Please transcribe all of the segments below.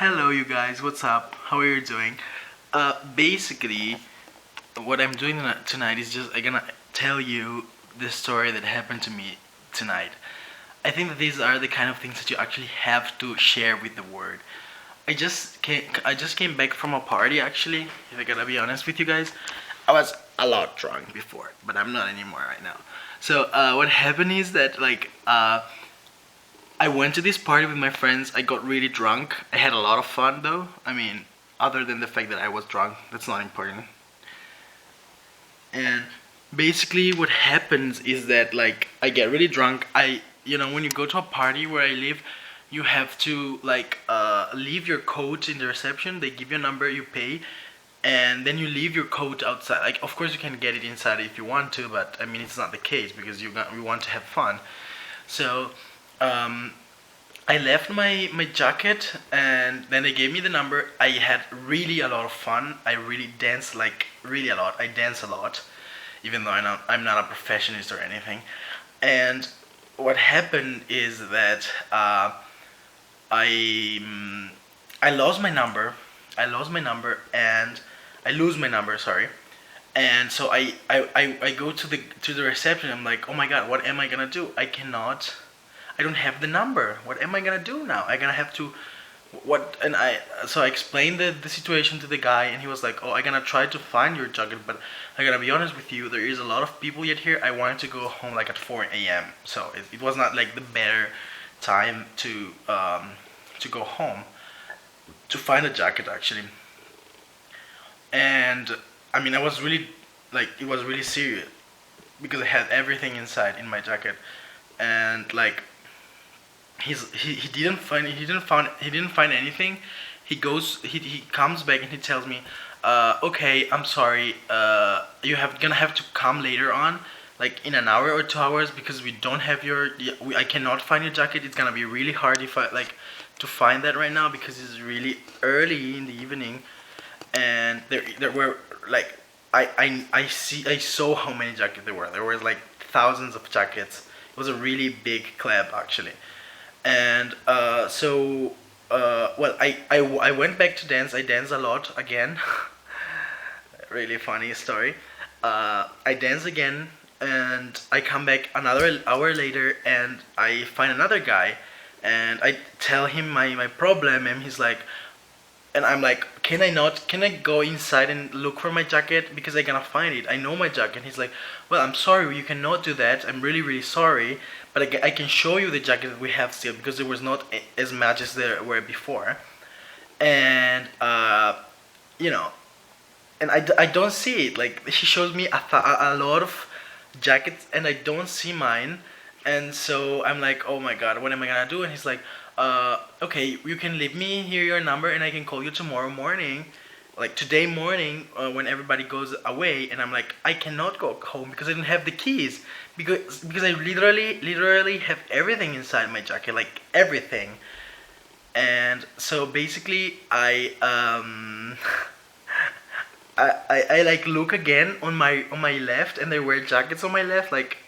Hello, you guys. What's up? How are you doing? Basically, what I'm doing tonight is just I'm gonna tell you the story that happened to me tonight. I think that these are the kind of things that you actually have to share with the world. I just came back from a party actually. If I gotta be honest with you guys, I was a lot drunk before, but I'm not anymore right now. So what happened is that I went to this party with my friends. I got really drunk. I had a lot of fun though. I mean, other than the fact that I was drunk, that's not important. And basically, what happens is that I get really drunk. When you go to a party where I live, you have to leave your coat in the reception. They give you a number, you pay, and then you leave your coat outside. Like, of course, you can get it inside if you want to, but I mean, it's not the case because we want to have fun. So um, I left my jacket and then they gave me the number. I had really a lot of fun. I really danced like really a lot. I dance a lot, even though I'm not a professionist or anything. And what happened is that I I lost my number. I lost my number and I lose my number. Sorry. And so I go to the reception. I'm like, oh my god, what am I gonna do? I don't have the number. What am I gonna do now? I'm gonna have to what and I explained the situation to the guy and he was like, oh, I'm gonna try to find your jacket, but I gotta be honest with you, there is a lot of people yet here. I wanted to go home like at 4 a.m. So it was not like the better time to go home to find a jacket actually. And I mean, I was really it was really serious because I had everything inside in my jacket, and he didn't find anything. He comes back and he tells me, okay, I'm sorry, gonna have to come later on, like in an hour or 2 hours, because we don't have I cannot find your jacket. It's gonna be really hard if I to find that right now because it's really early in the evening, and there were like I saw how many jackets there were. There were like thousands of jackets. It was a really big club actually, and well, I went back to dance. I danced a lot again. Really funny story. I dance again, and I come back another hour later, and I find another guy, and I tell him my problem, and he's like, and I'm like, can I go inside and look for my jacket because I gonna find it. I know my jacket. He's like, well, I'm sorry, you cannot do that. I'm really really sorry, but I can show you the jacket that we have still because there was not as much as there were before, and you know, and I don't see it. Like she shows me a lot of jackets and I don't see mine, and so I'm like, oh my god, what am I gonna do? And he's like, okay, you can leave me here your number and I can call you tomorrow morning, like today morning, when everybody goes away. And I'm like, I cannot go home because I don't have the keys, because I literally have everything inside my jacket, like everything. And so basically I like look again on my left, and there were jackets on my left, like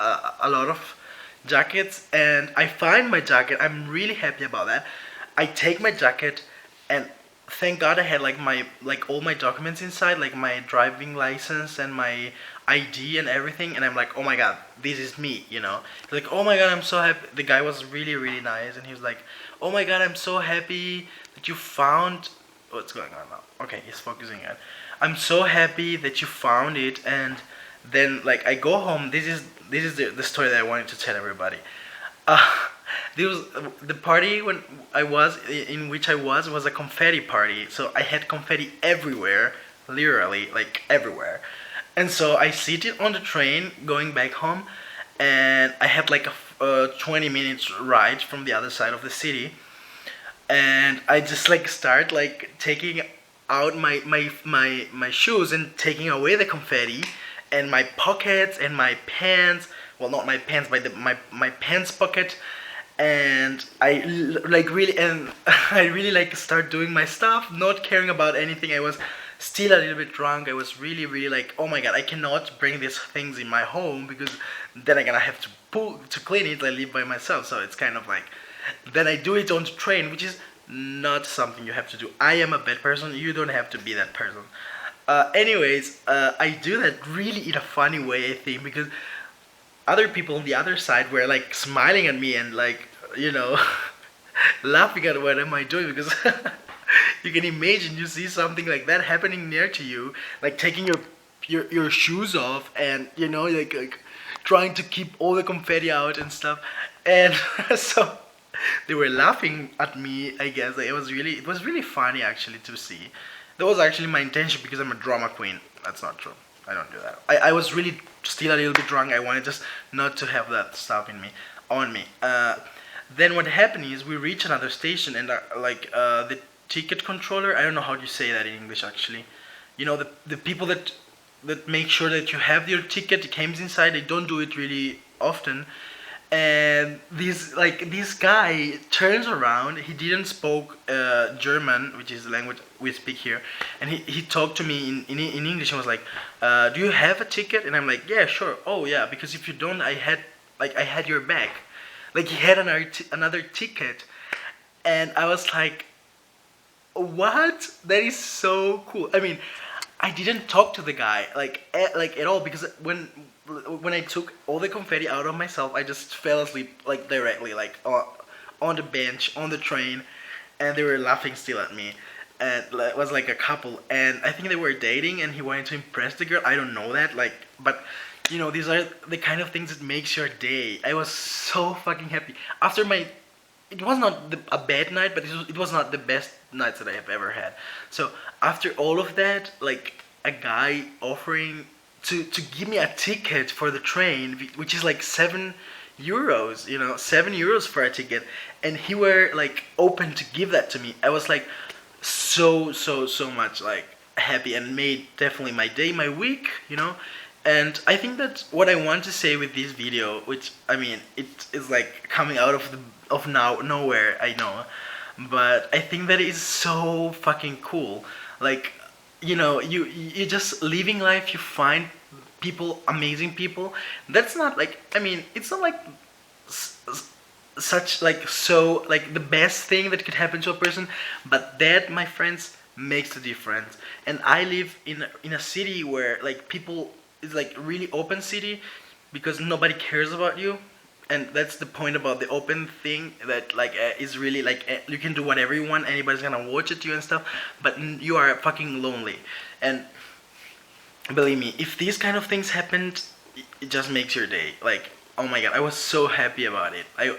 a lot of jackets, and I find my jacket. I'm really happy about that. I take my jacket, and thank God I had all my documents inside, like my driving license and my ID and everything. And I'm like, oh my God, this is me, you know. He's like, oh my God, I'm so happy. The guy was really really nice, and he was like, oh my God, I'm so happy that you found. What's going on now? Okay, he's focusing on. I'm so happy that you found it. And then I go home. This is the story that I wanted to tell everybody. Uh, this was the party when I was in which I was a confetti party. So I had confetti everywhere, literally like everywhere. And so I sit it on the train going back home, and I had like a 20 minutes ride from the other side of the city, and I just start taking out my shoes and taking away the confetti and my pockets and my pants. Well, not my pants, but my pants pocket. And really, and I really start doing my stuff, not caring about anything. I was still a little bit drunk. I was really really oh my god, I cannot bring these things in my home because then I'm gonna have to clean it. I live by myself, so it's kind of then I do it on the train, which is not something you have to do. I am a bad person. You don't have to be that person. Anyways, I do that really in a funny way, I think, because other people on the other side were like smiling at me and like, you know, laughing at what am I doing, because you can imagine you see something like that happening near to you, like taking your shoes off and like trying to keep all the confetti out and stuff, and so they were laughing at me. I guess like, it was really funny actually to see. That was actually my intention because I'm a drama queen. That's not true. I don't do that. I was really still a little bit drunk. I wanted just not to have that stuff in me, on me. Then what happened is we reached another station and the ticket controller. I don't know how you say that in English actually. You know the people that make sure that you have your ticket. It comes inside. They don't do it really often. And this guy turns around. He didn't spoke German, which is the language we speak here, and he talked to me in English and was like, "Do you have a ticket?" And I'm like, "Yeah, sure." "Oh yeah, because if you don't, I had your bag." Like he had another ticket, and I was like, "What? That is so cool." I mean, I didn't talk to the guy like at all, because when I took all the confetti out of myself, I just fell asleep like directly, like on the bench on the train, and they were laughing still at me. And it was like a couple, and I think they were dating, and he wanted to impress the girl. I don't know that, but these are the kind of things that makes your day. I was so fucking happy after my. It was not a bad night, but it was not the best nights that I have ever had. So after all of that, like a guy offering to give me a ticket for the train, which is like €7, 7 euros for a ticket, and he were like open to give that to me. I was like so much like happy, and made definitely my day, my week. And I think that what I want to say with this video, which I mean, it is like coming out of nowhere, I know, but I think that is so fucking cool. Like, you just living life. You find people, amazing people. That's not like, I mean, it's not like such like so like the best thing that could happen to a person, but that, my friends, makes the difference. And I live in a city where like people, it's like really open city, because nobody cares about you. And that's the point about the open thing, that like is really like you can do whatever you want. Anybody's gonna watch it to you and stuff, but you are fucking lonely. And believe me, if these kind of things happened, it just makes your day. Like, oh my god, I was so happy about it. And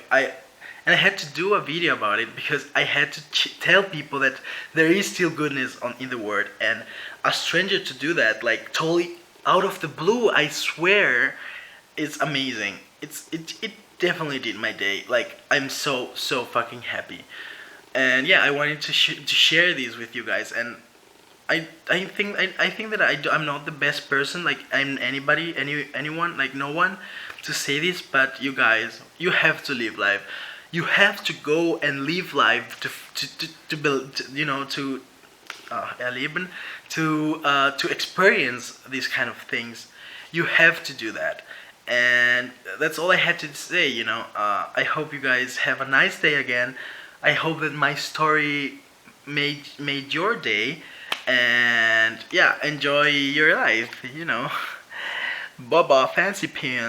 I had to do a video about it, because I had to tell people that there is still goodness in the world. And a stranger to do that, like totally out of the blue, I swear, it's amazing. It definitely did my day. Like, I'm so fucking happy. And yeah, I wanted to share these with you guys. And I think that I'm not the best person, like I'm anyone, like no one to say this, but you guys, you have to live life. You have to go and live life to build, to erleben, to experience these kind of things. You have to do that. And that's all I had to say. I hope you guys have a nice day again. I hope that my story made your day. And yeah, enjoy your life. Baba fancy pants.